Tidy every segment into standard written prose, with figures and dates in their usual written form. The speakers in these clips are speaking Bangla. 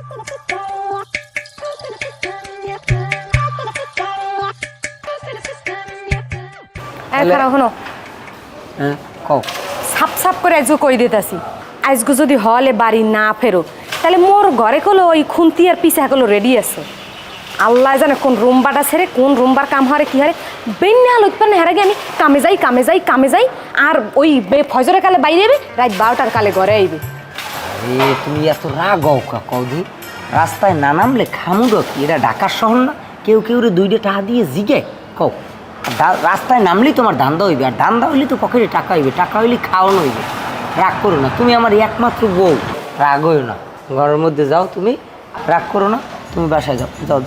সাপ সাপ করে আজকে কই দিতেছি, আজকে যদি হলে বাড়ি না ফেরো তাহলে মোর ঘরে কলো ওই খুন্তি আর পিছা কলো রেডি আছে। আল্লাহ জানে কোন রুমবাটা ছেড়ে কোন রুমবার কাম হারে কি হারে বেন্যা লইপান হের আগে আমি কামে যাই আর ওই ফজরের কালে বাইরে আইবে, রাত 12টার কালে ঘরে আইবে। তুমি এত রাগ কৌদি, রাস্তায় না নামলে খামুডো কি? এটা ঢাকার শহর না? কেউ রে 2টা টাকা দিয়ে জিগে কও। রাস্তায় নামলেই তোমার ধান্দা হইবে, আর ধান্দা হইলে তো পকেটে টাকা হইবে, টাকা হইলে খাওয়ানো হইবে। রাগ করো না, তুমি আমার একমাত্র বউ, রাগ হইও না। ঘরের মধ্যে যাও, তুমি রাগ করো না, তুমি বাসায় যাও, যাও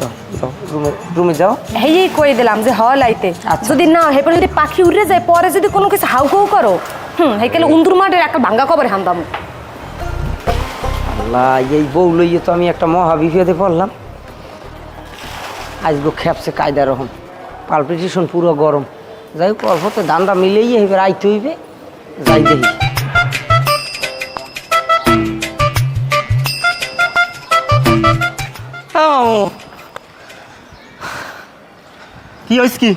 রুমে যাও। হেই কই দিলাম যে হল আইতে, যদি না হেপে যদি পাখি উড়ে যায় পরে যদি কোনো কিছু হাউ হাউ করো, হেকেলে উন্দুর মাঠের একটা ভাঙ্গা কবরে হামদাম। আল্লাহ, এই বউ লইয়ে তো আমি একটা মহা বিপদে পড়লাম। আজগো খেপছে কায়দা রকম, পালপিটেশন পুরো গরম। যাই হোক, অল্পতে দান্দা মিলেই এবার আইতে হইবে, যাই দেখি। কি হয়েছে কি?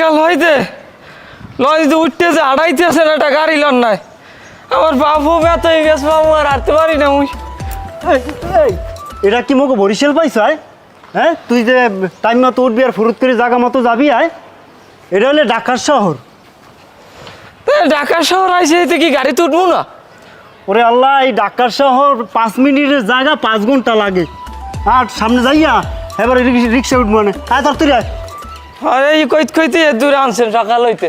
কাল হইতে লঞ্চ উঠতেছে, আড়াইতেছে না, একটা গাড়ি লন নাই। আমার বাবু ব্যথা হয়ে গেছে, বাবু আর হাঁটতে পারি না। এটা কি মোকে বরিশাল পাইছ? হ্যাঁ, তুই যে টাইম মতো উঠবি আর ফুরুত করে জায়গা মতো যাবি, এটা হলে ঢাকার শহর। ঢাকা শহর আইসে এতে কি গাড়িতে উঠবো না? ওরে আল্লাহ, এই ঢাকার শহর 5 মিনিটের জায়গা 5 ঘন্টা লাগে। আর সামনে যাইয়া এবার রিক্সা উঠবো না। তাড়াতাড়ি আয়। আরে এই কইতে দূরে আনছেন সকাল হইতে।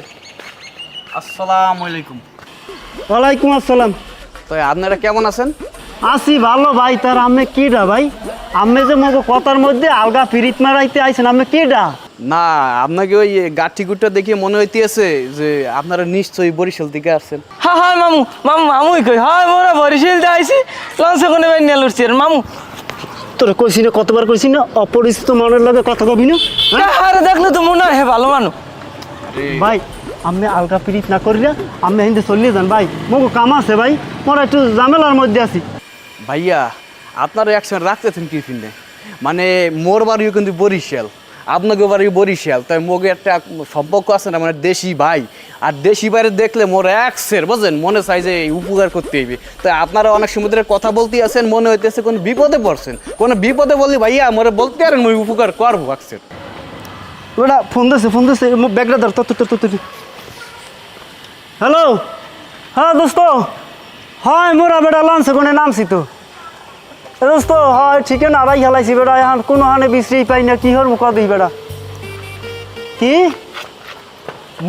আসসালামু আলাইকুম। ওয়ালাইকুম আসসালাম। তো আপনারা কেমন আছেন? আছি ভালো ভাই। তার আমি কিডা ভাই? আমি যে মগো কথার মধ্যে আলগা ফিরিত মারাইতে আইছেন, আমি কিডা? না, আপনাকে ওই গাঠি গুটটা দেখে মনে হইতেছে যে আপনারা নিশ্চয়ই বরিশাল থেকে আসছেন। হ্যাঁ মামুই কই, হ্যাঁ মোরা বরিশাল দিয়ে আইছি, লঞ্চে কোনে বাই নিয়ে লড়ছি। আর মামু তোরা কইছি না, কতবার কইছি না, অপরিচিত মনের লগে কথা কবি না। আরে দেখলে তো মনে হয় ভালো মানুষ। ভাই আমি আলগা ফিরিত না করি না, আমি হিন্দে চলিয়ে যান ভাই, মগো কাম আছে ভাই, মোরা একটু ঝামেলার মধ্যে আছি। ভাইয়া, আপনারা একসঙ্গে রাখতেছেন কি ফিনে? মানে মোর বাড়িও কিন্তু বরিশাল, আপনাকে বাড়ি বরিশাল, তাই মোকে একটা সম্পর্ক আছে না, মানে দেশি ভাই। আর দেশি বাইরে দেখলে মোর একসের বুঝলেন, মনে চাই যে উপকার করতে হইবে। তাই আপনারা অনেক সমুদ্রের কথা বলতে আছেন, মনে হইতেছে কোনো বিপদে পড়ছেন। কোনো বিপদে বললি ভাইয়া মোরে বলতে পারেন, মই উপকার করবো একসের। ওটা ফোন দিছে ব্যাগটা ধর। তো হ্যালো, হ্যাঁ দোস্ত, হয় মোরা বেটা লঞ্চে কোনে নামছি তো দোস্ত। হয় ঠিক না, আড়াই খেলাইছি বেটা, এখন কোনো হানে বিশ্রি পাই না, কি হর মুখ দিই বেটা। কি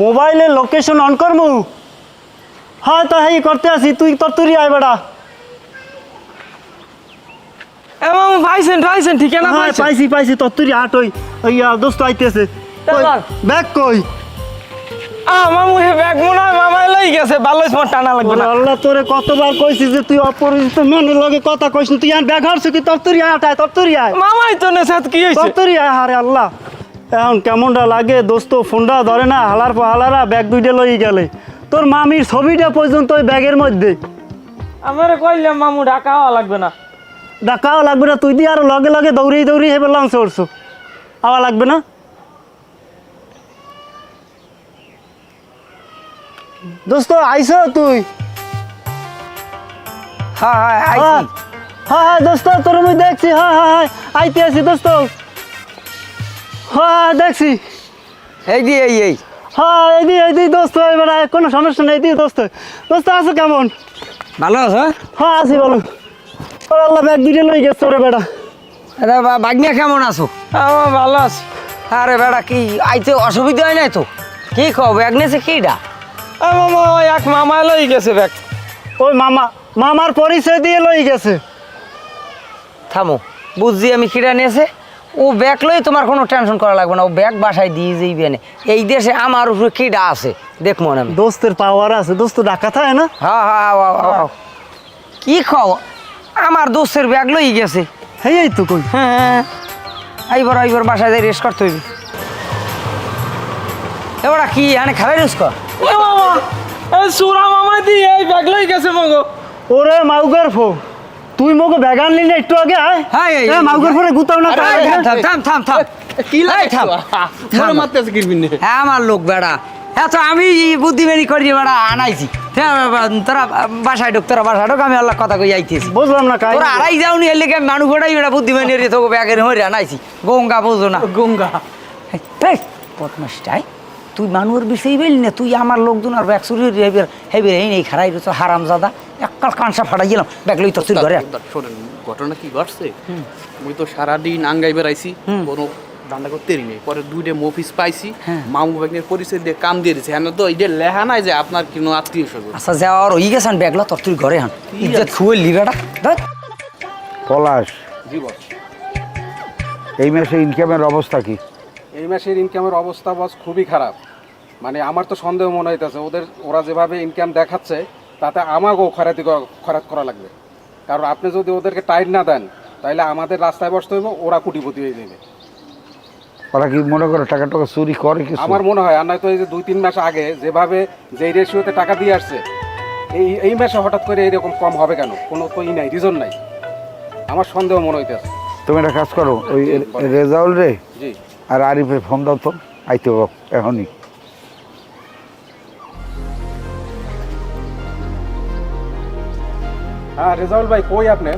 মোবাইলের লোকেশন অন করমু? হয় তো হেই করতে আসি, তুই তুই আয় বেটা। মামু পাইছেন ঠিকানা পাইছি তুই আট ওই দোস্ত আইতেছে। ব্যাগ কই? মামু হে ব্যাগ মনে হয় মামাই লই গেছে, ভালোই তোমার টানা লাগবে না। আল্লাহ, তোরে কতবার কইছি যে তুই অপরিচিত মেনের লগে কথা কইস না, তুই আর ব্যাগ হারছ কি? তরতরি আয়। মামাই তো নেছাত কি হইছে? তরতরি আয়। হারে আল্লাহ, এখন কেমনটা লাগে দোস্ত, ফোনটা ধরে না, হালার পর হালারা ব্যাগ 2টা লই গেলে। তোর মামির ছবিটা পর্যন্ত ওই ব্যাগের মধ্যে। আমারে কইলাম মামু ঢাকাও লাগবে না। ডাকাও লাগবে না, তুই দিয়ে আর লগে দৌড়ি হেবে লঞ্চে উঠছো, আওয়া লাগবে না। দোস্ত আইস তুই? হ্যাঁ দোস্ত, তোর আমি দেখছি। হ্যাঁ আইতে আছি দোস্ত। হ্যাঁ দেখছি। এই হ্যাঁ এই দোস্ত, এবার কোনো সমস্যা নেই। দোস্ত আছো কেমন? ভালো আছো? হ্যাঁ আছি ভালো। আল্লাহ, ব্যাগ 2টা লই গেছে রে বেটা। বাগনিয়া কেমন আছো? আমার ভালো আছি। আরে বেটা, কি আইতে অসুবিধা হয় নাই তো? কি কও, ব্যাগ নিয়েছে কিডা? মামা ওই এক মামাই লই গেছে ব্যাগ। ওই মামার পরিচয় দিয়ে লই গেছে। থামো, বুঝছি আমি কিডা নিয়েছে। ও ব্যাগ লই তোমার কোনো টেনশন করা লাগবে না, ও ব্যাগ বাসায় দিয়ে যাইবে না। এই দেশে আমার উপরে কিডা আছে দেখবো না আমি। দোস্তের পাওয়ার আছে, দোস্ত ডাকা থাকে না। হ্যাঁ কি খাও, আমার দোস্তের ব্যাগ লই গেছে। এই তো কই। হ্যাঁ আইবার বাসায় যাই রেস্ট করতে হইবে। এবার কি আনে খারাই রেস্ট কর। মামা এই সুরা মামা দিয়ে এই ব্যাগ লই গেছে মগো। ওরে মাউগার ফো, তুই মোকে ব্যাগ আনলি না একটু আগে আয় হ্যাঁ, এই- মাউগের পরে গুতাও না আরে, থাম কি লাগে থাম। মরে মারতেছে কিরবিন হ্যাঁ আমার লোক বেড়া হ্যাঁ তো আমি বুদ্ধিমানি করি বেড়া আনাইছি হ্যাঁ তোরা বাসায় ঢোক আমি আল্লাহ কথা কই আইতেছি বুঝলাম না কাই তোরা আড়াই যাওনি এর লেগে মানুষ ওটাই বেড়া বুদ্ধিমানি রে তোকে ব্যাগের হয়ে আনাইছি গঙ্গা বুঝো না গঙ্গা বদমাসটাই তুই মানুষের বিষয় বলি না তুই আমার লোকজন আর ব্যাগ চুরি হেবে এই নেই খারাই রয়েছ হারাম জাদা এককাল কাঁসা ফাটাই গেলাম ব্যাগ লই তোর ঘরে শোনেন ঘটনা কি ঘটছে মুই তো সারাদিন আঙ্গাই বেড়াইছি কোনো ধান্দা করতেই নেই পরে দুইটা মফিস পাইছি মামু ব্যাগের পরিচয় দিয়ে কাম দিয়ে দিছে হ্যাঁ তো এই যে লেখা নাই যে আপনার কোনো আত্মীয় স্বজন আচ্ছা যাওয়ার হয়ে গেছেন ব্যাগলা তোর তুই ঘরে হান ইজ্জত খুয়ে লিবেটা পলাশ জি বস এই মাসে ইনকামের অবস্থা কি? এই মাসের ইনকামের অবস্থা বস খুবই খারাপ মানে আমার তো সন্দেহ মনে হইতেছে ওরা যেভাবে ইনকাম দেখাচ্ছে তাতে আমাকেও খরাত করা লাগবে কারণ আপনি যদি ওদেরকে টাইট না দেন তাহলে আমাদের রাস্তায় বসতে হইব ওরা কোটিপতি হয়ে যাবে ওরা কি মনে করে টাকা টাকা চুরি করে কিছু? আমার মনে হয় আর নয়তো এই যে 2-3 মাস আগে যেভাবে যেই রেশিওতে টাকা দিয়ে আসছে এই মাসে হঠাৎ করে এইরকম কম হবে কেন কোনো তো নাই রিজন নাই আমার সন্দেহ মনে হইতেছে তুমি একটা কাজ করো ওই রেজাউল রে জি আর আরিফে ফোন দাও তো আইতে হোক এখনই। হ্যাঁ রেজাউল ভাই কই আপনি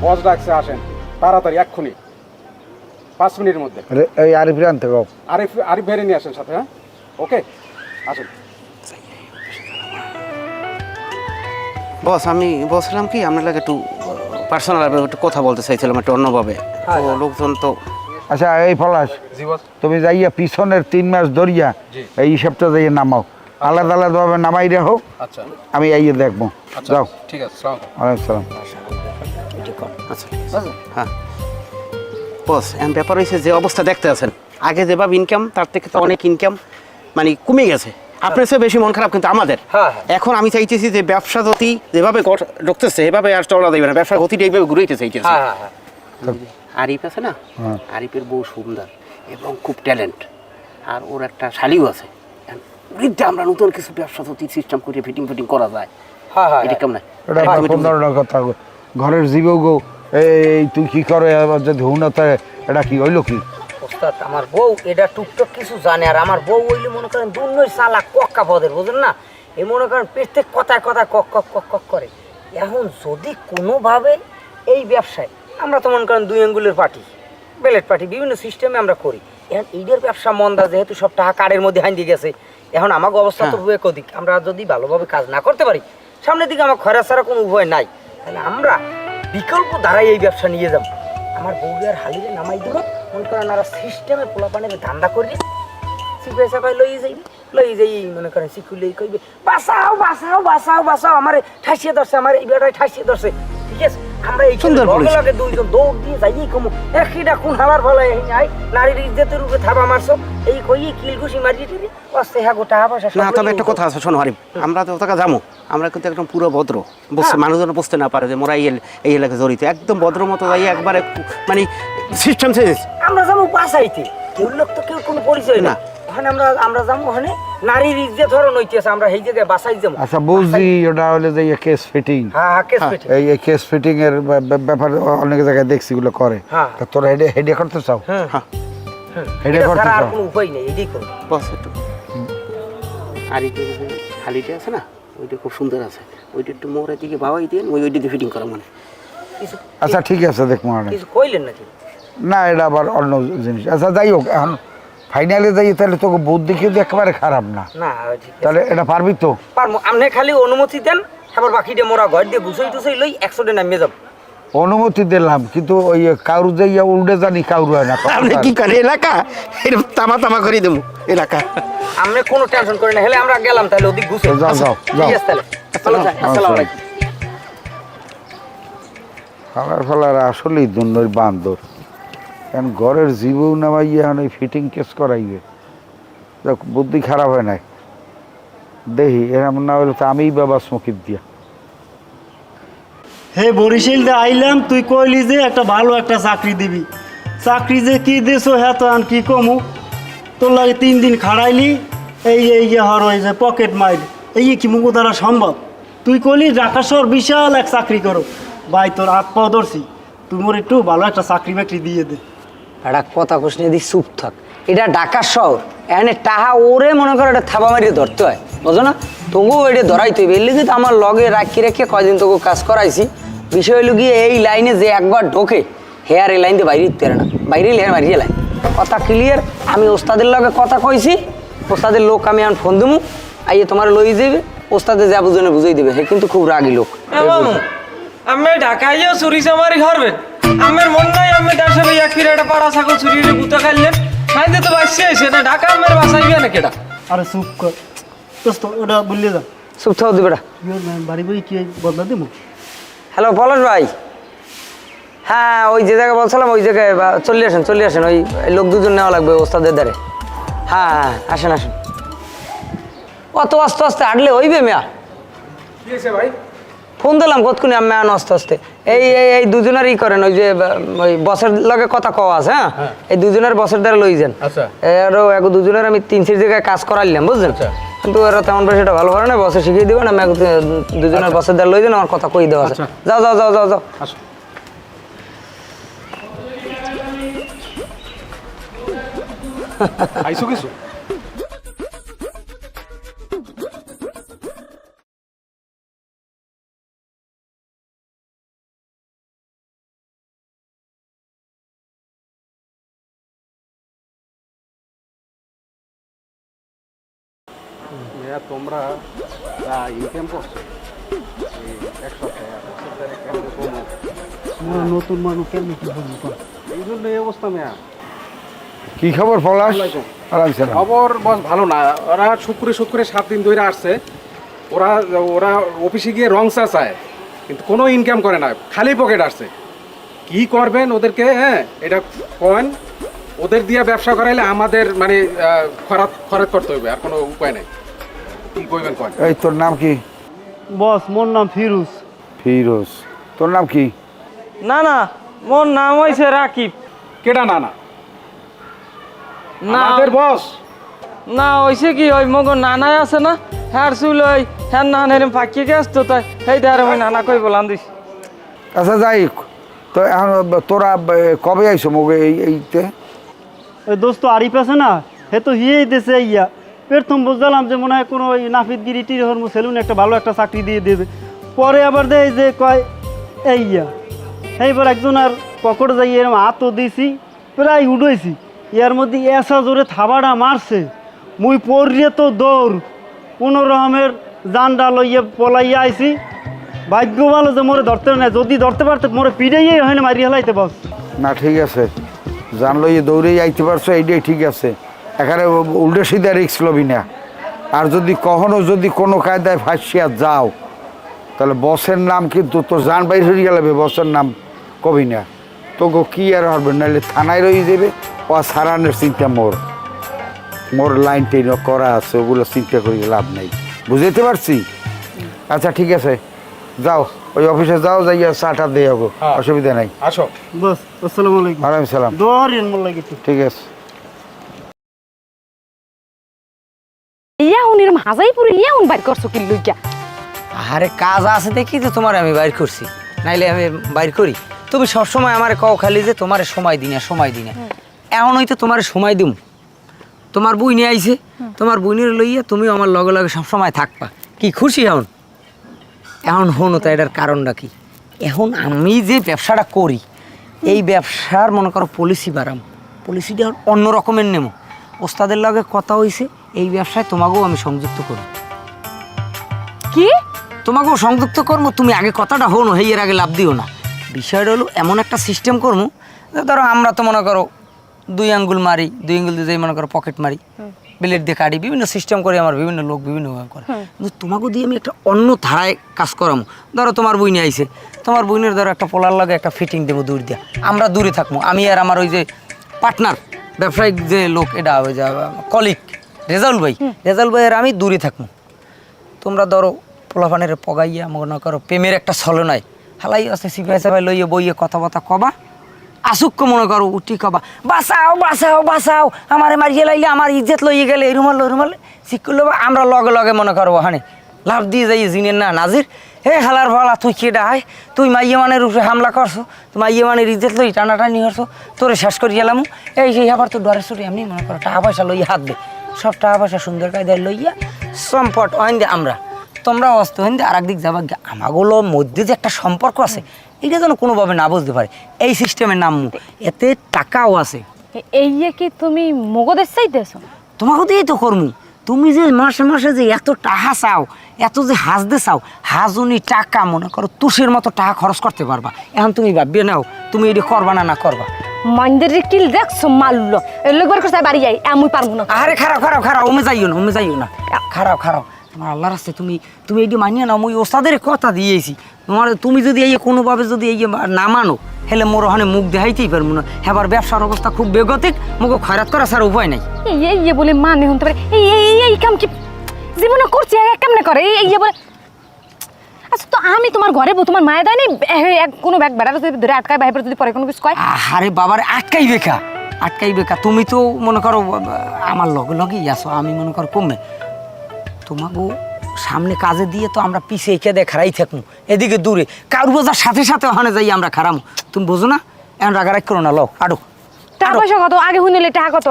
বস ডাকছে আসেন তাড়াতাড়ি এক্ষুনি 5 মিনিটের মধ্যে এই আরিফ রে আনতে গাও। আরিফ ভাইরে নিয়ে আসেন সাথে হ্যাঁ ওকে আসেন বস আমি বলছিলাম কি আপনার লাগে একটু পার্সোনাল একটু কথা বলতে চাইছিলাম একটু অন্যভাবে তো লোকজন তো আচ্ছা এই পলাশ জি বস তুমি যাইয়া পিছনের 3 মাস ধরিয়া এই হিসাবটা যাইয়া নামাও আলাদা আলাদাভাবে নামাই রাখো আচ্ছা আমি আইয়ে দেখবো। আচ্ছা যাও। ঠিক আছে সালাম ওয়ালাইকুম সালাম। আচ্ছা হ্যাঁ বস এখন ব্যাপার হয়েছে যে অবস্থা দেখতে আছেন আগে যেভাবে ইনকাম তার থেকে তো অনেক ইনকাম মানে কমে গেছে আপনার চেয়ে বেশি মন খারাপ কিন্তু আমাদের এখন আমি চাইতেছি যে ব্যবসা গতি যেভাবে ঢুকতেছে এভাবে আর চলা যাবে না ব্যবসার গতিটা এইভাবে ঘুরাইতে চাইতেছি আরিফ আছে না আরিফের বউ সুন্দর এবং খুব ট্যালেন্ট আর ওর একটা শালিও আছে বৃদ্ধা আমরা নতুন কিছু ব্যবসা গতি সিস্টেম করে ফিটিং করা যায় এটা কেমন এটা 15 কথা ঘরের জীবও গো এই তুই কি করে যদি হুনতে এটা কি হইলো কি? ওস্তাদ আমার বউ এটা টুকটাক কিছু জানে আর আমার বউ হইলে মনে করেন দুর্নই চালাক কক্কা পদের বুঝেন না এই মনে করেন প্রত্যেক কথায় কথায় কক কক কক কক করে এখন যদি কোনোভাবে এই ব্যবসায় আমরা তো মনে করেন 2 আঙ্গুলের পার্টি বেলেট পার্টি বিভিন্ন সিস্টেমে আমরা করি এখন এইটার ব্যবসা মন্দা যেহেতু সব টাকা কার্ডের মধ্যে হাইন দিয়ে গেছে এখন আমাকে অবস্থা তো হুয়ে কদিক আমরা যদি ভালোভাবে কাজ না করতে পারি সামনের দিকে আমার খরচ ছাড়া কোনো উপায় নাই তাহলে আমরা বিকল্প দ্বারাই এই ব্যবসা নিয়ে যাব আমার বউয়ার হালিরে নামাই দিব মনে করেন আর সিস্টেমে পোলাপানের ধান্দা করি পয়সা পাই লই যাই মনে করেন শিখুলেই কইবে বাঁচাও বাঁচাও বাঁচাও বাঁচাও আমারে ঠাসিয়ে ধরছে আমার এই বেটায় ঠাসিয়ে ধরছে ঠিক আছে আমরা এই লগে লগে দুইজন দৌড় দিয়ে যাই কমু একইটা কোন হালার ফলায় আই নারীর ইজ্জতের উপরে থাবা মারছো এই কই কিলঘুষি মারিয়ে দিবি অস্তে হা গোটা পয়সা না তবে একটা কথা আছে শোনো হারিফ আমরা তো ওটাকে যাবো আমরা কিন্তু একদম পুরো ভদ্র বসে মানুষজন বুঝতে না পারে যে মোরা এই এলাকায় জড়িত একদম ভদ্র মতো যাই একবারে মানে সিস্টেম চেঞ্জ আমরা যাবো বাসাইতে কেউ লোক তো কেউ কোনো পরিচয় না ওখানে আমরা যাবো ওখানে নারীর ইজ্জত ধরন হইতেছে আমরা এই জায়গায় বাসাই যাবো আচ্ছা বুঝছি ওটা হলে যে কেস ফিটিং হ্যাঁ কেস ফিটিং এই কেস ফিটিং এর ব্যাপার অনেক জায়গায় দেখছি গুলো করে হ্যাঁ। তা তোরা হেডে করতে চাও? হ্যাঁ হেডে এটা করতে ছাড়া আর চাও? কোনো উপায় নেই এটাই করবো বস একটু আর এই যে খালিটা আছে না ওইটা খুব সুন্দর আছে ওইটা একটু মোড়ের দিকে বাবাই দিন ওইটা ফিটিং করা মানে কিছু আচ্ছা ঠিক আছে দেখবো মানে কিছু কইলেন নাকি না এটা আবার অন্য জিনিস আচ্ছা যাই হোক এখন ফাইনালে যাই তাহলে তোকে বুদ্ধি কিন্তু একেবারে খারাপ না না ঠিক আছে তাহলে এটা পারবি তো? পারবো আপনি খালি অনুমতি দেন এবার বাকিটা মোরা ঘর দিয়ে গুছাই টুছাই লই 100 নামিয়ে যাব অনুমতি দিলাম কিন্তু ওই কারু যাইয়া উল্টে জানি কারু হয় না আপনি কি করে এলাকা এটা তামা করে দেবো এলাকা আপনি কোনো টেনশন করেন না হেলে আমরা গেলাম তাহলে ওদিক গুছাই যাও, যাও, ঠিক যাও। আছে তাহলে চলো যাই আসসালামু আলাইকুম ফালার আসলেই দুর্নয় বান্দর এখন ঘরের জীবও নামাইয়া এখন ওই ফিটিং কেস করাইবে দেখ বুদ্ধি খারাপ হয় নাই দেখি এরকম না হলে তো আমিই বাবা স্মকির দিয়া হে বরিশাল দে আইলাম তুই কইলি যে একটা ভালো একটা চাকরি দিবি চাকরি যে কি দিছো হ্যাঁ তো আন কি কমু তোর লাগে 3 দিন খাড়াইলি এই যে হর ওই যে পকেট মাইর এই কি মুখ দ্বারা সম্ভব তুই কলি ঢাকা শহর বিশাল এক চাকরি করো, ভাই তোর হাত পাও ধরছি, তুই মোর একটু ভালো একটা চাকরি বাকরি দিয়ে দে। একটা কথা কোশ নিয়ে দিই, চুপ থাক। এটা ঢাকা শহর, এখানে টাহা ওরে মনে করো এটা থাবা মারিয়ে ধরতে হয়, বুঝো না? তবুও এটা ধরাইতে হইবে। এর লিগে তো আমার লগে রাখি রেখে কয়দিন তোকে কাজ করাইছি। বিষয় হইল গিয়ে এই লাইনে যে একবার ঢোকে হেয়ার এই লাইন দিয়ে বাইরে দিতে পারে না, বাইরে হেয়ার মারিয়ে লাই। কথা ক্লিয়ার? আমি ওস্তাদের লগে কথা কইছি, ওস্তাদের লোক আমি এখন ফোন দেবো, আইয়ে তোমার লই যাবে, ওস্তাদে যা বুঝনে বুঝাই দেবে। হে কিন্তু খুব রাগী লোক। মামু আমি ঢাকাইও চুরি চামারি করবেন, আমার মন নাই আমি দেশে এক একটা পাড়া ছাগল চুরি গুতা খাইলেন খাইতে তো বাঁচছে সেটা ঢাকা আমার বাসাইবে না কেটা। আরে চুপ কর দোস্ত, ওটা বললে যা। চুপ থাও দিবে না। বাড়ি বাড়ি কি বদলা দেবো? হ্যালো পলাশ ভাই, হ্যাঁ ওই যে জায়গায় বলছিলাম ওই জায়গায় চলে আসেন, ওই লোক দুজন নেওয়া লাগবে ওস্তাদের দ্বারে। হ্যাঁ হ্যাঁ আসেন। অত আস্তে আস্তে হাঁটলে হইবে মেয়া? কি হয়েছে ভাই? ফোন দিলাম কতক্ষণে আমি আন আস্তে আস্তে। এই দুজনেরই করেন, ওই যে ওই বসের লগে কথা কওয়া আছে। হ্যাঁ এই দুজনের বসের দ্বারা লই যান। আচ্ছা। আরো দুজনের আমি 3-4 জায়গায় কাজ করাইলাম, বুঝলেন? কিন্তু ওরা তেমন বেশি এটা ভালো করে না, বসে শিখিয়ে দিবেন। আমি দুজনের বসের দ্বারা লই যান, আমার কথা কই দেওয়া আছে। যাও। আসো। আইসো কিছু? তোমরা যা ইনকাম করছো এক সপ্তাহে নতুন মানুষ কেমনি কি বলবো? এই জন্য এই অবস্থা মেয়া। কি খবর পলাশ? আরামসালাম। খবর বস ভালো না। ওরা শুক্রে 7 দিন ধরে আসছে। ওরা অফিসে গিয়ে রং চা চায়, কিন্তু কোনো ইনকাম করে না, খালি পকেট আসছে। কি করবেন ওদেরকে? হ্যাঁ এটা কন, ওদের দিয়ে ব্যবসা করাইলে আমাদের মানে খরচ করতে হবে, আর কোনো উপায় নাই। কি কইবেন কন? এই তোর নাম কি? বস মোর নাম ফিরোজ। ফিরোজ। তোর নাম কি? না মোর নাম হইছে রাকিব। কেডা? না না আমাদের বস। না হইছে কি, ওই মগ নানাই আছে না, হ্যার চুল ওই হ্যার নানের ফাঁকি গেছ তো, তাই সেই ধারে আমি নানা কই বলাম দিস। আচ্ছা যাই, তো এখন তোরা কবে আইছো মগে এইতে? ওই দোস্ত আরিফ আছে না, হে তো হিয়েই দেশে ইয়া প্রথম বুঝলাম যে মনে হয় কোনো ওই নাফিদগিরি টিরহর্ম সেলুনে একটা ভালো একটা চাকরি দিয়ে দেবে। পরে আবার দেয় যে কয় এই ইয়া, এইবার একজন আর পকেটে যাই এরকম হাতও দিয়েছি, প্রায় উঠেছি। ইয়ার মধ্যে এসা জোরে থাবাটা মারছে, মুই পড়িয়ে তো দৌড়, কোনো রকমের জানডা লইয়ে পলাইয়া আইছি। ভাগ্য ভালো যে মোরে ধরতে না, যদি ধরতে পারতে মোরে পিড়াইয়াই হয় না, মারি হেলাইতে বস। না ঠিক আছে, জানলো ইয়ে দৌড়েই আইতে পারছো, এইটাই ঠিক আছে। এখানে উল্টে সিধা রিক্স লবি না। আর যদি কখনো যদি কোনো কায়দায় ফাঁসিয়া যাও, তাহলে বসের নাম কিন্তু তোর জান বাইর হয়ে গেলে বসের নাম কবি না, তোকে কি আর হবে, নাহলে থানায় রয়ে যাবে। ও সারানের চিন্তা মোর লাইন টেন করা আছে, ওগুলো চিন্তা করি লাভ নেই, বুঝতে পারছি? আচ্ছা ঠিক আছে, যাও ওই অফিসে যাও, যাইয়া চাটা দিয়ে যাবো, অসুবিধা নাই। আসো বস আসসালামু আলাইকুম। ওয়ালাইকুম সালাম। দোয়ারেন মোল্লা কিছু। ঠিক আছে। ইয়াহুনের মাজাই পুরো ইয়াহুন বাইর করছো কি লইয়া? আরে কাজ আছে দেখি তো তোমার আমি বাইর করছি, নাইলে আমি বাইর করি? তুমি সবসময় আমার কও খালি যে তোমার সময় দিনা। এখন হইতে তোমার সময় দিম। তোমার বই নিয়ে আইছে, তোমার বইনের লইয়া তুমি আমার লগে লগে সবসময় থাকবা। কি খুশি এখন হনো তো এটার কারণটা কি? এখন আমি যে ব্যবসাটা করি, এই ব্যবসার মনে করো পলিসি বাড়াম, পলিসিটা অন্য রকমের নেব। ওস্তাদের লগে কথা হইছে, এই ব্যবসায় তোমাকেও আমি সংযুক্ত করি। কি? তোমাকেও সংযুক্ত করবো, তুমি আগে কথাটা হনো, হেই এর আগে লাভ দিও না। বিষয়টা হলো এমন একটা সিস্টেম করবো, ধরো আমরা তো মনে করো 2 আঙ্গুল মারি, 2 আঙ্গুল দিয়ে মনে করো পকেট মারি, ব্লেড দিয়ে কাটি, বিভিন্ন সিস্টেম করে আমার বিভিন্ন লোক বিভিন্নভাবে করে। কিন্তু তোমাকেও দিয়ে আমি একটা অন্য ধারায় কাজ করামো। ধরো তোমার বইনে আইছে, তোমার বইনের ধরো একটা পোলার লাগে একটা ফিটিং দেবো দূর দিয়া, আমরা দূরে থাকবো। আমি আর আমার ওই যে পার্টনার ব্যবসায়িক যে লোক, এটা ওই যে কলিগ রেজাউল ভাই আর আমি দূরে থাকবো। তোমরা ধরো পোলাপানের পগাইয়া মনে করো প্রেমের একটা ছলনায় হালাই আছে, সিপাহি সাপাই লইয়ে বইয়ে কথাবার্তা কবা, আসুক্য মনে করো উঠি কবা বাঁচাও আমার মারিয়ে লাইলে আমার ইজ্জত লইয়ে গেলে এরুমাল শিক্ষুল আমরা লগে লগে মনে করবো হানে লাভ দিয়ে যাই জিনের না নাজির হে হালার ভালা তুই কেডা হয় তুই মাইয়ে মানের উপরে হামলা করছো তুই মাইয়ে মানের ইজ্জত লই টানাটানি করছো তোরে শেষ করে গেলাম এই সেই আবার তো ডরে সরি এমনি মনে করো টাকা পয়সা লইয়া হাত দে সব টাকা পয়সা সুন্দর কায়দায় লইয়া সম্পট ওইন আমরা তোমরা অস্ত হইন আর একদিক যাবা আমাগুলোর মধ্যে যে একটা সম্পর্ক আছে এটা যেন কোনোভাবে না বুঝতে পারে এই সিস্টেমের নাম এতে টাকাও আছে এই কি তুমি মগদের চাইতেছো? তোমাকে দিয়েই তো করমু তুমি যে মাসে মাসে যে এত টাকা চাও এত যে হাজতে চাও হাজুনি টাকা মনে করো তুষের মতো টাকা খরচ করতে পারবা এখন তুমি ভাবিয়ে নাও তুমি এটি করবা না করবা মাইন্দের কিল দেখছো মারলো লোকবার করছে বাড়ি যাই আমি পারবো না। আরে খারাপ খারাপ খারাপ ওমে যাইও না খারাপ খারাপ তোমার আল্লাহর রাস্তায় তুমি এটি মানিয়ে নাও মুই ওস্তাদের কথা দিয়েছি তোমার তুমি যদি এই কোনোভাবে যদি এই না মানো হেলে মোর ওখানে মুখ দেখাইতেই পারবো না এবার ব্যবসার অবস্থা খুব বেগতিক মুখে খয়রাত করা ছাড়া উপায় নাই এই বলে মানে হতে পারে এই কাম কি জীবনে করছি কেমনে করে এই বলে আচ্ছা তো আমি তোমার ঘরে তোমার মায়ের দেয়নি কোনো ব্যাগ বেড়া যদি ধরে আটকায় বাইরে যদি পরে কোনো কিছু কয় আরে বাবার আটকাই বেকা তুমি তো মনে করো আমার লগেই আসো আমি মনে করো কমে তোমাকে সামনে কাজে দিয়ে তো আমরা পিছিয়ে কেঁদে খারাই থাকবো এদিকে দূরে কারু বোঝার সাথে সাথে ওখানে যাই আমরা খারামো তুমি বোঝো না এখন রাগারাগ করো না লও আরো টাকা পয়সা কত আগে শুনিলে টাকা কত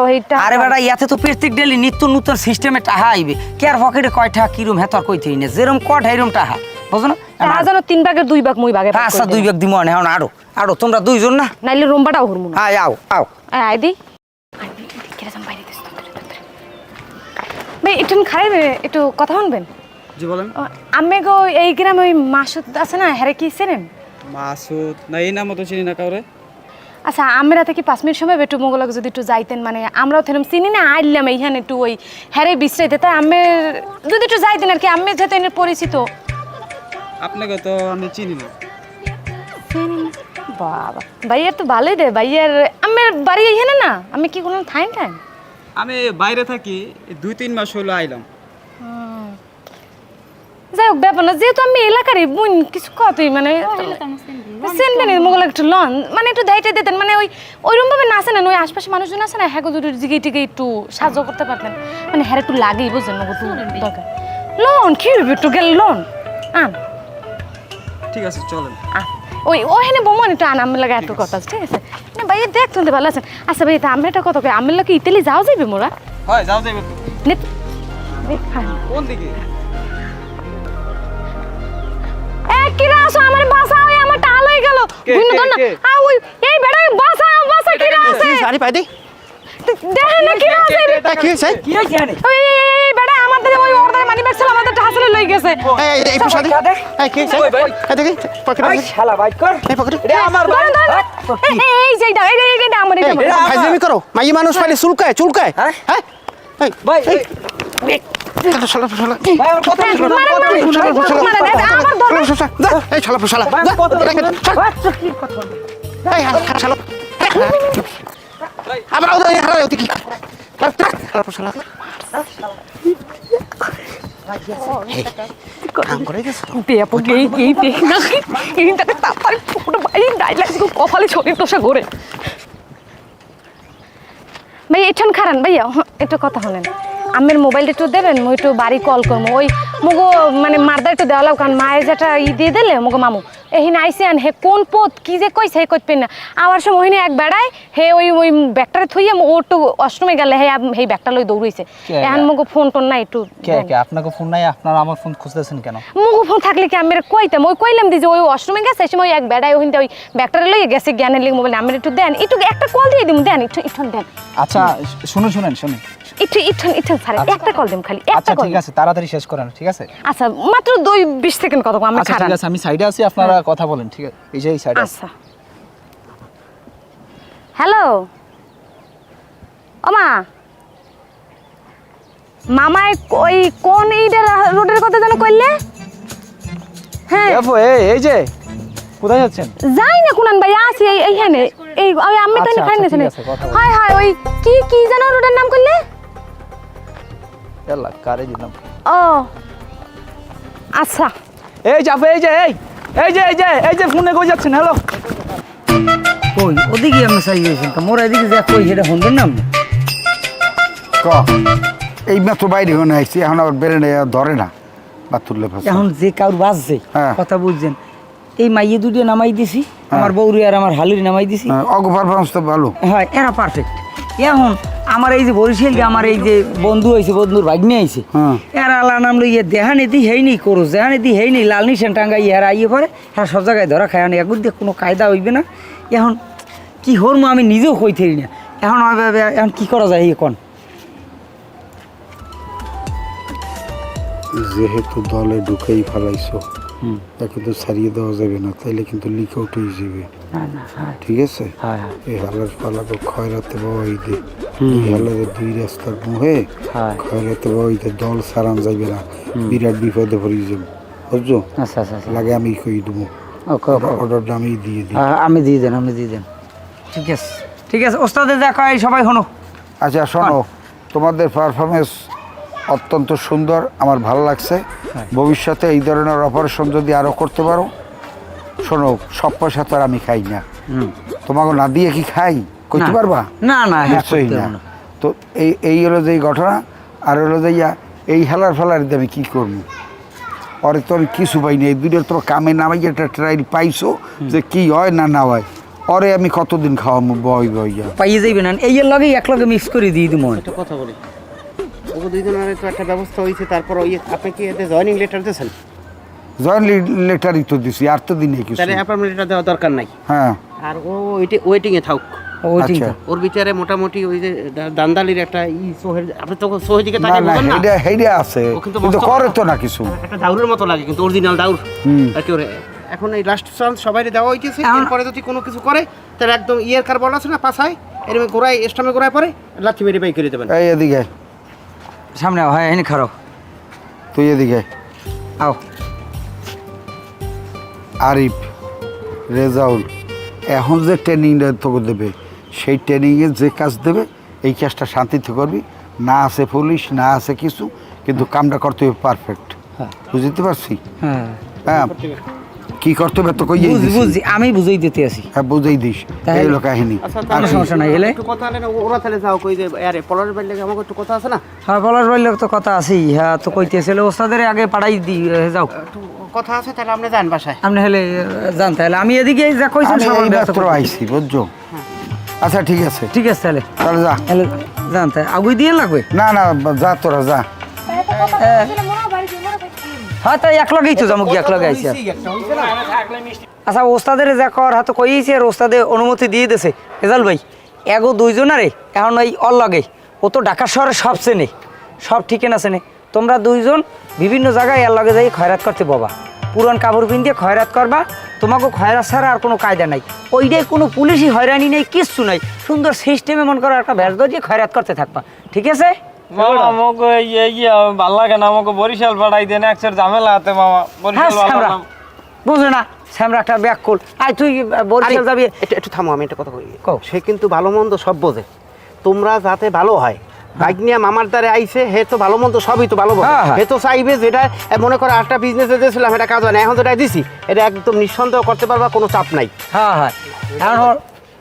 আরে বেটা ইয়াতে তো প্রত্যেক ডেলি নিত্য নতুন সিস্টেমে টাকা আইবে কেয়ার পকেটে কয় টাকা কিরম হেতর কইতে না যেরম কট এরম টাকা বুঝো না জানো 3 ভাগের 2 ভাগ মুই ভাগে আচ্ছা 2 ভাগ দিমো না এখন আরো তোমরা দুইজন না নাইলে রুমবাটাও হরমু না আও আই দি কেরাম বাইরে দিস ভাই একটু খাইবে একটু কথা শুনবেন জি বলেন আমি গো এই গ্রামে ওই মাসুদ আছে না হ্যারে কি চেনেন মাসুদ না এই নাম তো চিনি না কাউরে আচ্ছা আমরা থেকে 5 মিনিট সময় একটু মঙ্গলক যদি একটু যাইতেন মানে আমরাও থেলাম চিনি না আইলাম এইখানে একটু ওই হ্যারে বিশ্রাইতে তাই আমি যদি একটু যাইতেন আর কি আমি যেহেতু এর পরিচিত আপনাকে তো আমি চিনি না বাবা ভাইয়ার তো ভালোই রে ভাইয়ার আমার বাড়ি এইখানে না আমি কি কোনো ঠাইম আমি বাইরে থাকি 2-3 মাস হলো আইলাম যাই হোক ব্যাপার না যেহেতু আমি এলাকারই বোন কিছু কথাই মানে চেনবেন মোগল একটু লন মানে একটু দায়িত্ব দিতেন মানে ওইরকম ভাবে নাচে না ওই আশপাশে মানুষজন আছে না হ্যাঁ যদি জিগে টিকে একটু সাহায্য করতে পারতেন মানে হ্যাঁ একটু লাগেই বুঝলেন মগো দরকার লোন কি হবে একটু গেল লোন আন ঠিক আছে চলেন ওইখানে বোমান একটু আন আমার লাগে এত কথা আছে ঠিক আছে না ভাই দেখ তুলতে ভালো আছেন আচ্ছা ভাই তা আমি একটা কথা কই আমার লাগে ইতালি যাও যাইবে মোরা হয় যাও যাইবে কোন দিকে কিরা আসো আমার বাসা ওই আমার টাল হয়ে গেল ভিন্ন দন না ওই এই বেড়া বাসা কিরা আছে আরে পাই দে দেখেন না কিরা আছে এটা কি হইছে কি হইছে আনে ওই বেড়া আমাদের ওই অর্ডার মানি ব্যাগ ছিল আমাদের হাসলে লই গেছে এই পোশাক এই কি হইছে এই দেখি পকেটে এই শালা বাইক কর এই পকেটে এটা আমার ভাই এই যেটা এইটা আমার এটা ফাইজলামি করো মাই মানুষ পাইলে চুলকায় হ্যাঁ এই ভাই শালা ভাই আমার কথা শুনো এই শালা এই শালা আবার ওই হারা ওই কি শালা কাম করে গেছে পেপো এই দেখ না এইটাকে তাড়াতাড়ি পুরো ভাই ডাইলাস কপালে ছড়ে তোষা করে ভাই এখান খারান ভাইয়া একটু কথা শুনেন আমের মোবাইলটা একটু দেবেন মই একটু বাড়ি কল করবো ওই মগো মানে মারদা একটু দেওয়া কারণ মায়ের যেটা দিয়ে দিলে মগো মামু এহিনে আইসে আন হে কোন পথ কি যে কইছে হে কইতেন না আবার সময় ওহিনে এক বেড়ায় হে ওই ব্যাগটারে থইয়া ও একটু অষ্টমে গেলে হে এই ব্যাগটা লই দৌড়াইছে এখন মগো ফোন টোন নাই একটু কে আপনাকে ফোন নাই আপনারা আমার ফোন খুঁজতেছেন কেন মগো ফোন থাকলে কি আমি কইতাম ওই কইলাম দি যে ওই অষ্টমে গেছে সেই সময় এক বেড়ায় ওহিনতে ওই ব্যাগটারে লইয়া গেছে জ্ঞানের লিগ মোবাইল আমি একটু দেন একটু একটা কল দিয়ে দিম দেন একটু দেন আচ্ছা শুনুন একটু স্যার একটা কল দিম খালি আচ্ছা একটা কল ঠিক আছে তাড়াতাড়ি শেষ করেন ঠিক আছে আচ্ছা মাত্র 20 সেকেন্ড কথা আমি আচ্ছা খারাপ ঠিক আছে আমি সাইডে আছি আপনারা কথা বলেন ঠিক আছে এই যে এই সাইডে আচ্ছা হ্যালো ওমা মামাই ওই কোন এইটা রোডের কথা জানো কইলে হ্যাঁ এই যে কোথায় যাচ্ছেন যাই না কুনান ভাই আসি এইখানে এই ওই আমি তো খাই না হাই ওই কি জানো রোডের নাম কইলে এলা কারে দিলাম ও আচ্ছা এই যাবে এই যে ফোনে কই যাচ্ছেন হ্যালো কই ওদিকে আমি চাই হইছেন তো মোরা এদিকে যা কই সেটা শুনবেন না আপনি ক এই মাত্র বাইরে হয়ে আইছি এখন আবার বেড়ে নেই ধরে না বাতুল্লে ফাঁসা এখন যে কাউর বাজছে হ্যাঁ। কথা বুঝছেন, এই মাইয়ে দুটো নামাই দিছি, আমার বউরি আর আমার হালুরি নামাই দিছি। অগ পারফরমেন্স তো ভালো। হয় এরা পারফেক্ট। এখন আমার এই যে বরিশাল যে আমার এই যে বন্ধু হয়েছে, বন্ধুর ভাগ্নে আইছে, হ্যাঁ। এরা আল্লাহ নাম লইয়ে দেহানি দি হেইনি করো, দেহানি দি হেইনি লাল নিশান টাঙ্গাই এরা ইয়ে করে, এরা সব জায়গায় ধরা খায় না, একবার দিয়ে কোনো কায়দা হইবে না। এখন কি হরমো আমি নিজেও কইতেই না। এখন এখন কি করা যায় এখন? যেহেতু দলে ঢুকেই ফেলাইছো, এখন তো ছাড়িয়ে দেওয়া যাবে না, তাইলে কিন্তু লিক আউট হয়ে যাবে। ঠিক আছে, হ্যাঁ হ্যাঁ এই হালার পালাকে খয়রাতে বাবাই দে, এই হালারে দুই রাস্তার মুহে হ্যাঁ। খয়রাতে বাবাই দে, দল সারান যাইবে না, বিরাট বিপদে পড়ে যাবো, বুঝছো? আচ্ছা আচ্ছা আচ্ছা। লাগে আমি কই দেবো, ওকে ওকে। অর্ডারটা আমি দিয়ে দিই। আমি দিয়ে দেন, আমি দিয়ে দেন। ঠিক আছে ঠিক আছে, ওস্তাদের দেখা হয় সবাই হনো। আচ্ছা শোনো, তোমাদের পারফরমেন্স অত্যন্ত সুন্দর, আমার ভালো লাগছে। ভবিষ্যতে এই ধরনের অপারেশন যদি আরও করতে পারো, শোনো সব পয়সা তো আর আমি খাই না, তোমাকে না দিয়ে কি খাই করতে না। পারবা? না না, হ্যাঁ, নিশ্চয়ই করতে না। পারবো না। তো এই হলো যে ঘটনা, আর হলো যে এই হেলার ফেলার দিয়ে আমি কী করবো? ওরে তোর কিছু পাইনি, এই দুটোর তোমার কামে নামাই একটা ট্রাইল পাইছো যে কি হয় না না হয়, ওরে আমি কতদিন খাওয়াবো বই বইয়া? পাইয়ে যাইবে না, এই এর লগে এক লগে মিক্স করে দিয়ে দিবো। একটা কথা বলি, ওকে দুইজনের তো একটা ব্যবস্থা হয়েছে, তারপর আপনি কি এতে জয়েনিং লেটার দিয়েছেন? জয়েন্ট লেটারই তো দিছি, আর তো দিনে কিছু। তাহলে অ্যাপয়েন্টমেন্ট লেটার দেওয়া দরকার নাই। হ্যাঁ আর ও ওয়েটিংয়ে থাক। ওইটিং আচ্ছা। ওর ভিতরে মোটামুটি ওই যে দান্দালির একটা সোহের, আপনি তো সোহের দিকে না তাকিয়ে না, বলবেন না, হেইডা আছে ও কিন্তু কিন্তু মস্ত করে বড়। তো না কিছু। একটা দাউরের মতো লাগে, কিন্তু অরিজিনাল দাউর আর কি। ওরে এখন এই লাস্ট চান্স সবাই দেওয়া হইতেছে, এরপরে যদি কোনো কিছু করে তাহলে একদম ইয়ের কার বল আছে না পাছায়, এরকম ঘোরায় স্টামে ঘোরায় পরে লাঠি মেরে বাই করে দেবেন। এই এদিকে সামনে হয় এনে খারাপ। তুই এদিকে আও আরিফ, রেজাউল, এখন যে ট্রেনিংটা তোকে দেবে, সেই ট্রেনিংয়ে যে কাজ দেবে এই কাজটা শান্তিতে করবি, না আছে পুলিশ না আছে কিছু, কিন্তু কামটা করতে হবে পারফেক্ট। বুঝতে পারছি? হ্যাঁ হ্যাঁ, কি করতে হবে তো কইয়ে বুঝি দিছি। বুঝি, আমি বুঝাই দিতে আছি। হ্যাঁ বুঝেই দিস, তাই- এই হলো কাহিনী। আচ্ছা কোনো তাহলে সমস্যা নাই, এলে একটু কথা হলে না, ওরা তাহলে যাও কই যে আরে পলার বাইরে আমাকে একটু কথা আছে না, হ্যাঁ বলার বাইলে তো কথা আছেই। হ্যাঁ তো কইতেছিল ওস্তাদের আগে পাঠাই দি যাও, একটু কথা আছে, তাহলে আপনি যান বাসায়। আপনি হলে জান, তাহলে আমি এদিকে যা কইছেন আমি সবার এই ব্যবস্থা মাত্র করতেছি। আইছি, বুঝছো? আচ্ছা ঠিক আছে, ঠিক আছে তাহলে তাহলে যা। তাহলে জান, তাই আগুই দিয়ে লাগবে। না না, যা তোরা যা। হ্যাঁ তাই এক লগেই তো যাবো, এক লগে আইসি। আচ্ছা ওস্তাদের যা কর হাতে কইছি, আর ওস্তাদে অনুমতি দিয়ে দিয়েছে। রেজাল ভাই এগো দুইজনারে এখন ওই অর লগে, ও তো ঢাকা শহরে সব চেনে, সব ঠিকানা চেনে। তোমরা দুইজন বিভিন্ন জায়গায় এর লগে যাই খয়রাত করতে বাবা, পুরান কাপড় পিন দিয়ে খয়রাত করবা। তোমাকে খয়রাত ছাড়া আর কোনো কায়দা নাই, ওইটাই কোনো পুলিশই হয়রানি নেই, কিচ্ছু নাই। সুন্দর সিস্টেমে মন করো একটা ভ্যাস দিয়ে খয়রাত করতে থাকবা, ঠিক আছে? মামা আমাকে ভাল লাগে না, আমাকে বরিশাল পাঠাই দেন, একসার ঝামেলা হাতে মামা। হ্যাঁ বরিশাল শ্যামরা, বুঝো না শ্যামরা একটা ব্যাগ কল। আয় তুই বরিশাল যাবি। একটু থামো, আমি একটা কথা কই। কও। সে কিন্তু ভালো মন্দ সব বোঝে, তোমরা যাতে ভালো হয়। বাইকনিয়া মামার দ্বারে আইছে, হে তো ভালো মন্দ সবই তো ভালো বোঝে। হ্যাঁ, হ্যাঁ। হে তো চাইবে যেটা মনে করো একটা বিজনেসে দিয়েছিলাম, এটা কাজ হয় না, এখন যেটা দিছি এটা একদম নিঃসন্দেহ করতে পারবা, কোনো চাপ নাই। হ্যাঁ হ্যাঁ এখন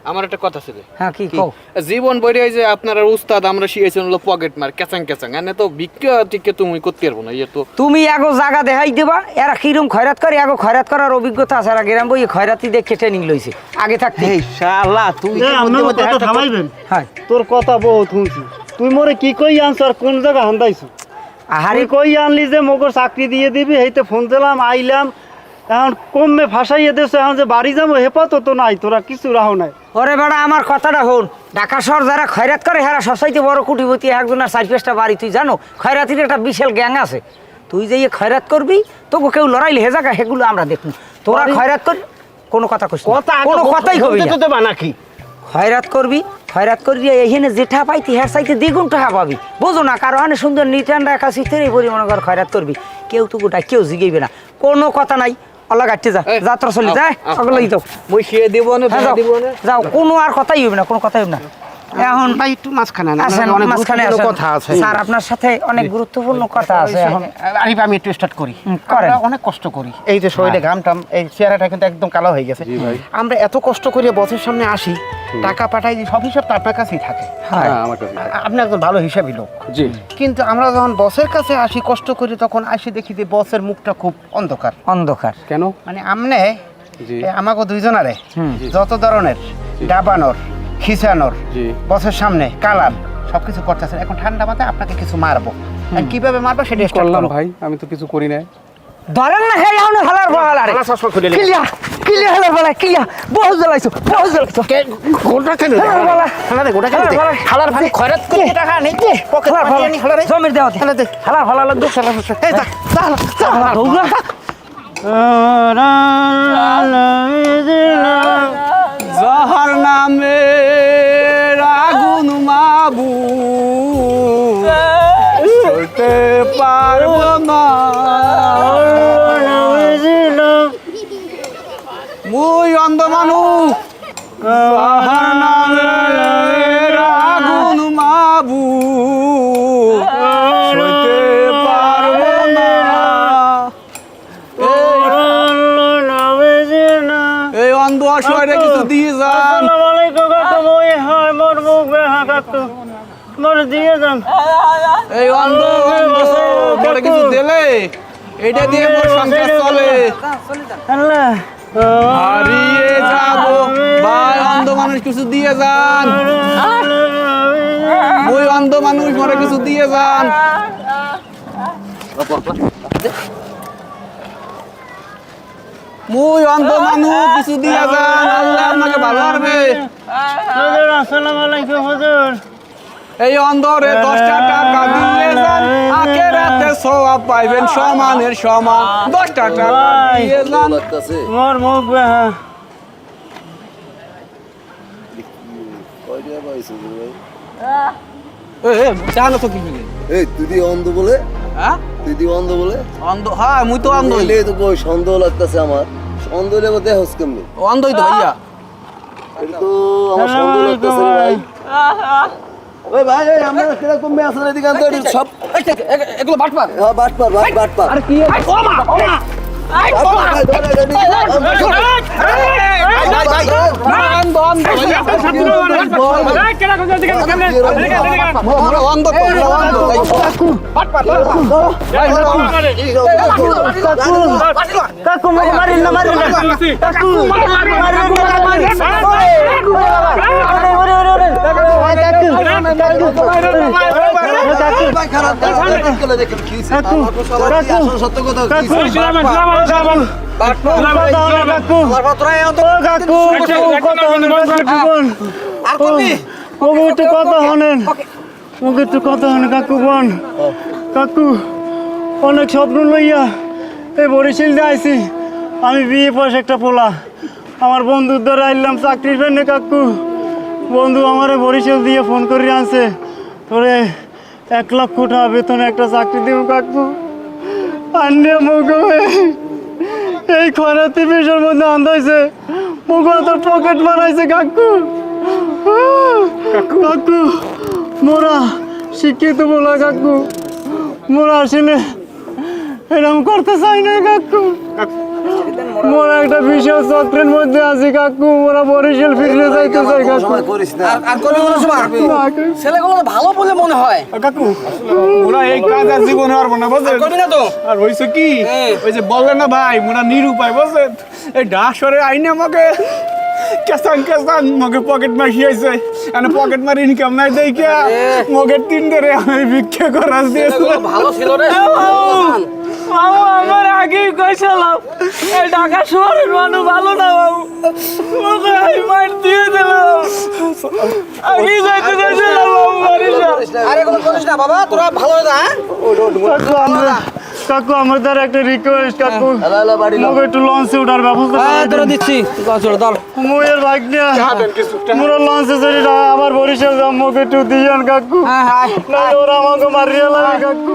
আমার একটা কথা ছিল, হ্যাঁ কি কও। জীবন বইরে যে আপনার উস্তাদ আমরা শিখেছেন হলো পকেট মার, ক্যাচাং ক্যাচাং, এনে তো ভিক্ষা টিকে তুমি করতে পারবো না। ইয়ে তো তুমি এগো জায়গা দেখাই দেবা, এরা কিরম খয়রাত করে, এগো খয়রাত করার অভিজ্ঞতা আছে। এরা গ্রাম বই খয়রাতি দেখে ট্রেনিং লইছে আগে থাকতে। এই শালা তুই তো মধ্যে মধ্যে একটা থামাইবেন, হ্যাঁ তোর কথা বহুত শুনছি। তুই মোরে কি কই আনছ আর কোন জায়গা হান্দাইছো? আহারে তুই কই আনলি যে মোগর চাকরি দিয়ে দিবি, হেইতে ফোন দিলাম আইলাম, এখন কমে ফাঁসাইয়ে দেছো। এখন যে বাড়ি যাবো হেপাত তো নাই, তোরা কিছু রাহো নাই। ওরে বেড়া আমার কথাটা হন, ঢাকা শহর যারা খয়রাত করে হেরা সবসাইতে বড় কুটিপতি, একজনের 4-5টা বাড়ি। তুই জানো খয়রাতির একটা বিশাল গ্যাং আছে। তুই যে খয়রাত করবি, তোকে কেউ লড়াইলে হে জায়গা সেগুলো আমরা দেখুন। তোরা খয়রাত কর, কোনো কথা কইস না, কোনো কথাই কবি না। তো দেবা নাকি? খয়রাত করবি, খয়রাত করবি, এখানে যেটা পাইতি হের চাইতে দ্বিগুণ টাকা পাবি। বোঝো না, কারো হানে সুন্দর নিটান রাখা সিস্টের পরিমাণ কর খয়রাত করবি। কেউ তো গোটা কেউ জিগাইবে না, কোনো কথা নাই। আল্লাহ গাড়তে যা, যাত্রা চলি যায় ওগুলোই তো মই শিয়ে দিব না, হ্যাঁ, যাও, দিব না। যাও, কোনো আর কথাই হইবে না, কোনো কথাই হইবে না। এখন ভাই একটু মাঝখানে আনেন, আসেন, অনেক মাঝখানে গুরুত্বপূর্ণ আসেন। কথা আছে। স্যার আপনার সাথে অনেক গুরুত্বপূর্ণ কথা আছে এখন। আরিফ আমি একটু স্টার্ট করি। করেন। আমরা অনেক কষ্ট করি, এই যে শরীরে ঘাম টাম, এই চেহারাটা কিন্তু একদম কালো হয়ে গেছে। আমরা এত কষ্ট করে বসের সামনে আসি, টাকা পাঠাই, সব হিসাব তো আপনার কাছেই থাকে। হ্যাঁ আমার কাছে আপনি একজন ভালো হিসাবই লোক, জি কিন্তু আমরা যখন বসের কাছে আসি কষ্ট করি, তখন আসি দেখি যে বসের মুখটা খুব অন্ধকার। অন্ধকার। কেন মানে আমনে জি আমাকে দুইজনারে যত ধরনের ডাবানোর, খিচানোর, জি বসের সামনে কালাম সবকিছু করতেছেন, এখন ঠান্ডা মাথায় আপনাকে কিছু মারবো। আর কিভাবে মারবো সেটা start করলাম করো। ভাই, আমি তো কিছু করি নাই। ধরেন না খেয়ে এখন হালার বহালারে হালা চশমা খুলে নিন। কিলিয়া কিলিয়া হালার বলা কিলিয়া বহু জ্বালাইছো বহু জ্বালাইছো গোটা কেনে দে? হালার বলা হালা দে, গোটা কেনে দে? হালার ভাই খয়রাত করে টাকা নেই, পকেট মারি আনি, হালা রে। জমির দেওয়া হালা দে। হালার হালা লাগবে এই যা, যা, যা, যা। যাহার নামে আগুন মাবু সইতে পারব না, মুই অন্ধ মানুষ যাহার নামে আগুন মাবু সইতে পারব না। এই অন্ধ অসহায় কিছু দিয়ে যান। এই অন্ধ মরে কিছু দিলে এটা দিয়ে মোর সংসার চলে। হারিয়ে যাব ভাই, অন্ধ মানুষ কিছু দিয়ে যান। ওই অন্ধ মানুষ মরে কিছু দিয়ে যান। মুই অন্ধ মানুষ কিছু দিয়ে যান, আল্লাহ আপনাকে ভালো রাখবে। এই অন্ধরে 10টা টাকা দিয়ে যান, আখেরাতে সওয়াব পাইবেন সমানের সমান। 10টা টাকা দিয়ে যান। মোর মুখ বেহা জানো তো কি বলে? এই তুই দি অন্ধ বলে, হ্যাঁ তুই দি অন্ধ বলে অন্ধ, হ্যাঁ মুই তো অন্ধ। বললে তো কই সন্দেহ লাগতেছে আমার। সন্দেহ লেগে দেহস কেমনি? অন্ধই তো ভাইয়া। এটা তো আমার সন্দেহ লাগতেছে রে ভাই। ওই ভাই এই আমরা কিরকম মেয়ে আছে এদিকে আনতে এটি সব এগুলো বাটপার। হ্যাঁ বাটপার বাটপার। আর কি অন্ধ অন্ধ ভাইয়া। অন্ধ তো অন্ধ। কাকু মুখ মারিন না মারিন না কাকু ভাই খারাপ করে দেখেন কি আমার তো সবাই আসল সত্য কথা কি কাকু অনেক স্বপ্ন লইয়া এই বরিশাল যাইছি আমি, বিয়ে পাশে একটা পোলা আমার বন্ধুর দ্বারা আইলাম চাকরির জন্য। কাকু বন্ধু আমার বরিশাল দিয়ে ফোন করে আনছে, তোরে 1 লক্ষ টাকা বেতনে একটা চাকরি দিব কাকু। আন্নে মুখ এই খরাতি বিষের মধ্যে আন্দাইছে, মুখ তোর পকেট বানাইছে কাকু। কাকু মোরা শিক্ষিত বলা কাকু, মোরা আসলে এরকম করতে চাই না কাকু। মোরা একটা বিশাল চক্রের মধ্যে আছি কাকু, মোরা বরিশাল ফিরে যাইতে চাই কাকু। করিস না আর কোন ছেলেগুলো ভালো বলে মনে হয় কাকু ওরা এই কাজ আর জীবনে পারবো না, বুঝলেন? করবি না তো। আর হইছে কি, ওই যে বললেন না ভাই, মোরা নিরুপায়, বুঝলেন? এই ডাসরে আইনে আমাকে কেসান কেসান মগে পকেট মারি আইছে, মানে পকেট মারি ইনকাম নাই দেইকা মগে 3 ধরে আমি ভিক্ষা করাস দিয়েছি। ভালো ছিল রে। আমার আগেই কইছিলাম এই ঢাকা শহরের মানুষ ভালো না বাবু, ওকে আমি মার দিয়ে দিলাম। আগেই যাইতে চাইছিলাম বাবু বরিশাল। আরে কোনো করিস না বাবা, তোরা ভালো হয়ে যা। কাকু আমার দ্বারা একটা রিকোয়েস্ট কাকু, হ্যালো বাড়ি মগে একটু লঞ্চে ওঠার ব্যবস্থা করে দিচ্ছি দল। মোয়ের ভাগ নিয়া মোরা লঞ্চে চড়ি আবার বরিশাল যাম, মগে একটু দিয়ান কাকু, না ওরা আমাকে মারিয়া লাগে কাকু।